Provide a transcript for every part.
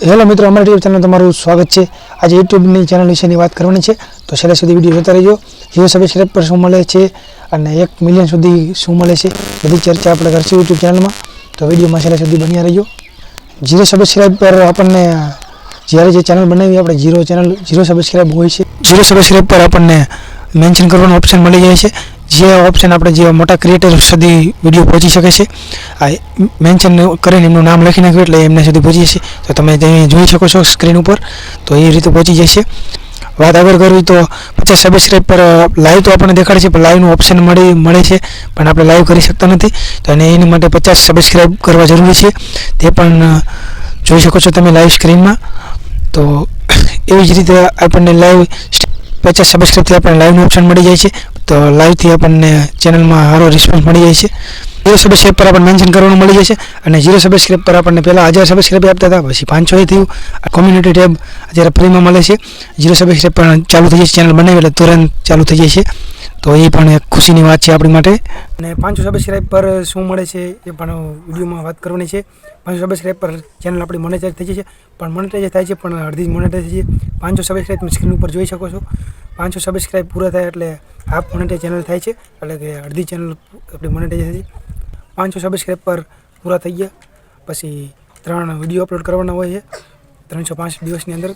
Hello મિત્રો, અમારી YouTube channel તમારું સ્વાગત છે। આજે યુટ્યુબની ચેનલ વિશેની વાત કરવાની છે, તો છેલ્લે સુધી વિડીયો જોતા રહેજો। 0 સબસ્ક્રાઇબ પર શું મળે છે અને 1 મિલિયન સુધી શું મળે છે, બધી ચર્ચા આપણે કરશું યુટ્યુબ ચેનલમાં, તો વિડીયોમાં છેલ્લે સુધી બન્યા રહેજો। 0 સબસ્ક્રાઇબ પર આપણને જ્યારે જે ચેનલ બનાવી આપણે 0 સબસ્ક્રાઇબ હોય છે, 0 સબસ્ક્રાઇબ પર આપણને મેન્શન કરવાનો ઓપ્શન મળી જાય છે, જે ઓપ્શન આપણે જે મોટા ક્રિએટર સુધી વિડીયો પહોંચી શકે છે। આ મેન્શન કરીને એમનું નામ લખી નાખ્યું એટલે એમને સુધી પહોંચી જશે, તો તમે ત્યાં જોઈ શકો છો સ્ક્રીન ઉપર, તો એ રીતે પહોંચી જશે। વાત આગળ કરવી તો 50 સબસ્ક્રાઇબ પર લાઈવ તો આપણને દેખાડે છે, પણ લાઈવનું ઓપ્શન મળે છે, પણ આપણે લાઈવ કરી શકતા નથી, તો એની માટે 50 સબસ્ક્રાઇબ કરવા જરૂરી છે, તે પણ જોઈ શકો છો તમે લાઈવ સ્ક્રીનમાં। તો એવી જ રીતે આપણને લાઈવ 50 સબસ્ક્રાઇબથી આપણને લાઈવનું ઓપ્શન મળી જાય છે, તો લાઈવથી આપણને ચેનલમાં સારો રિસ્પોન્સ મળી જાય છે। 0 સબસ્ક્રાઇબ પર આપણને મેન્શન કરવાનું મળી જશે, અને 0 સબસ્ક્રાઇબ પર આપણને પહેલાં 1000 સબસ્ક્રાઇબ આપતા હતા, પછી 500 થયું। કોમ્યુનિટી ટેબ અત્યારે ફ્રીમાં મળે છે। 0 સબસ્ક્રાઇબ પર ચાલુ થઈ જશે, ચેનલ બનાવી એટલે તુરંત ચાલુ થઈ જશે, તો એ પણ એક ખુશીની વાત છે આપણી માટે। અને 500 સબસ્ક્રાઇબ પર શું મળે છે એ પણ વિડીયોમાં વાત કરવાની છે। 500 સબસ્ક્રાઇબ પર ચેનલ આપણી મોનેટાઈઝ થઈ જશે, પણ મોનેટાઈઝ થાય છે પણ અડધી મોનેટાઈઝ થઈ છે। 500 સબસ્ક્રાઇબ તમે સ્ક્રીન ઉપર જોઈ શકો છો। 500 સબસ્ક્રાઇબ પૂરા થાય એટલે હાફ મોનેટાઈઝ ચેનલ થાય છે, એટલે કે અડધી ચેનલ આપણી મોનેટાઈઝ થઈ છે। 500 સબસ્ક્રાઇબ પર પૂરા થઈ ગયા પછી 3 વિડીયો અપલોડ કરવાના હોય છે 365 દિવસની અંદર,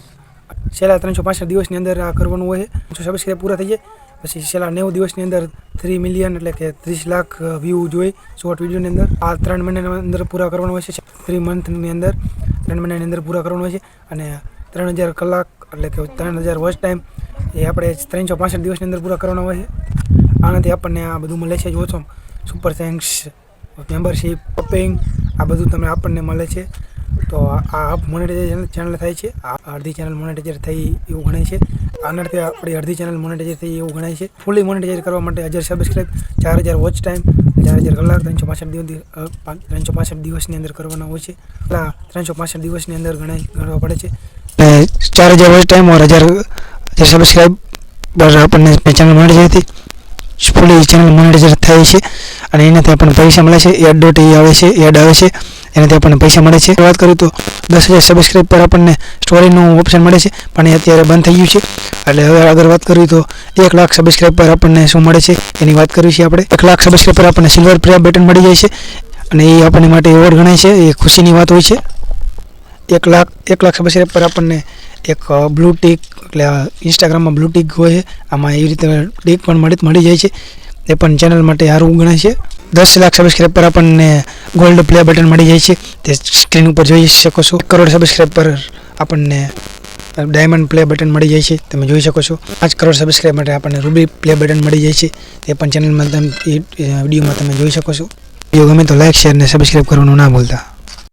છેલ્લા 365 દિવસની અંદર આ કરવાનું હોય છે। 500 સબસ્ક્રાઇબ પૂરા થઈ જાય પછી છેલ્લા 90 દિવસની અંદર 3 મિલિયન એટલે કે 30 લાખ વ્યૂ જોઈ શોર્ટ વિડીયોની અંદર, આ 3 મહિનાની અંદર પૂરા કરવાનું હોય છે। 3 મંથની અંદર 3 મહિનાની અંદર પૂરા કરવાનું હોય છે, અને 3000 કલાક એટલે કે 3000 વોચ ટાઈમ એ આપણે 365 દિવસની અંદર પૂરા કરવાના હોય છે। આનાથી આપણને આ બધું મળે છે, જો છો સુપર થેન્ક્સ, મેમ્બરશીપ, શોપિંગ, આ બધું તમને આપણને મળે છે। તો આ મોનેટાઈઝેશન ચેનલ થાય છે, આ અડધી ચેનલ મોનેટાઈઝર થઈ એવું ગણાય છે, આનાથી આપણી અડધી ચેનલ મોનેટાઈઝર થઈ એવું ગણાય છે। ફૂલી મોનેટાઈઝર કરવા માટે 1000 સબસ્ક્રાઇબ, 4000 વોચ ટાઈમ, 4000 કલાક 365 દિવસની અંદર કરવાના હોય છે, એટલા 365 દિવસની અંદર ગણવા પડે છે। 4000 વોચ ટાઈમ और 1000 સબસ્ક્રાઇબ પર આપણને ચેનલ મળી જતી ફૂલી ચેનલ મોનેટાઈઝર થાય છે, અને એનાથી આપણને પૈસા મળે છે। એડ આવે છે એનાથી આપણને પૈસા મળે છે। વાત કરું તો 10,000 સબસ્ક્રાઇબ પર આપણને સ્ટોરીનું ઓપ્શન મળે છે, પણ એ અત્યારે બંધ થઈ ગયું છે, એટલે હવે આગળ વાત કરવી તો 1 લાખ સબસ્ક્રાઇબ પર આપણને શું મળે છે એની વાત કરવી છે આપણે। 1 લાખ સબસ્ક્રાઇબ પર આપણને સિલ્વર પ્લે બટન મળી જાય છે, અને એ આપણને માટે એવોર્ડ ગણાય છે, એ ખુશીની વાત હોય છે। 1 લાખ સબસ્ક્રાઇબ પર આપણને એક બ્લુ ટિક એટલે ઇન્સ્ટાગ્રામમાં બ્લુ ટિક હોય છે, આમાં એવી રીતે ટિક પણ મળી જાય છે, એ પણ ચેનલ માટે સારું ગણાય છે। 10 લાખ સબસ્ક્રાઇબ પર આપણને ગોલ્ડ પ્લે બટન મળી જાય છે, તે સ્ક્રીન ઉપર જોઈ શકો છો। 1 કરોડ સબસ્ક્રાઇબ પર આપણને ડાયમંડ પ્લે બટન મળી જાય છે, તમે જોઈ શકો છો। 5 કરોડ સબસ્ક્રાઇબ માટે આપણને રૂબી પ્લે બટન મળી જાય છે, તે પણ ચેનલમાં તમે વિડીયોમાં તમે જોઈ શકો છો। વિડીયો ગમે તો લાઈક, શેર અને સબસ્ક્રાઇબ કરવાનું ના ભૂલતા।